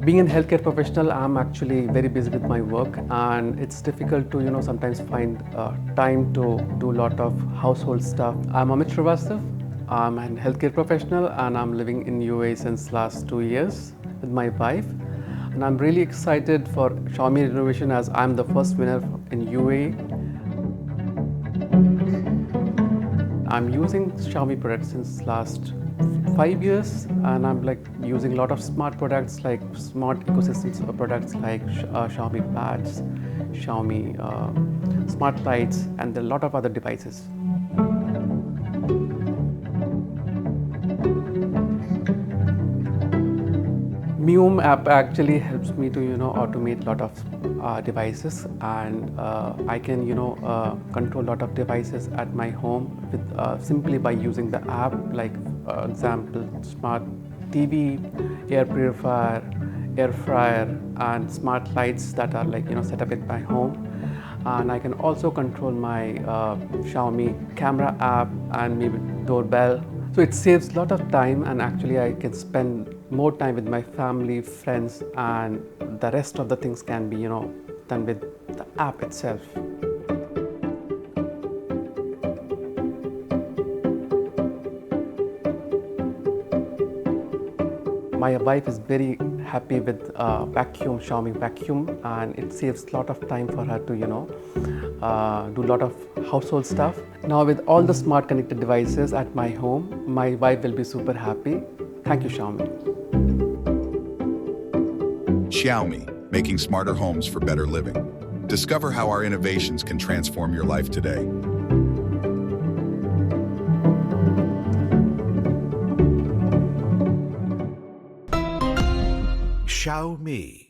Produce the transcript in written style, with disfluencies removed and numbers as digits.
Being a healthcare professional, I'm actually very busy with my work, and it's difficult to sometimes find time to do a lot of household stuff. I'm Amit Srivastava. I'm a healthcare professional, and I'm living in UAE since last 2 years with my wife. And I'm really excited for Xiaomi Renovation as I'm the first winner in UAE. I'm using Xiaomi products since last 5 years, and I'm using a lot of smart products like smart ecosystems of products like Xiaomi pads, Xiaomi smart lights, and there are a lot of other devices. Mium app actually helps me to automate a lot of devices, and I can control a lot of devices at my home with simply by using the app. Like example, smart TV, air purifier, air fryer, and smart lights that are set up in my home. And I can also control my Xiaomi camera app and maybe doorbell. So it saves a lot of time, and actually I can spend more time with my family, friends, and the rest of the things can be done with the app itself. My wife is very happy with Xiaomi vacuum, and it saves a lot of time for her to do a lot of household stuff. Now with all the smart connected devices at my home, my wife will be super happy. Thank you, Xiaomi. Xiaomi, making smarter homes for better living. Discover how our innovations can transform your life today. Xiaomi.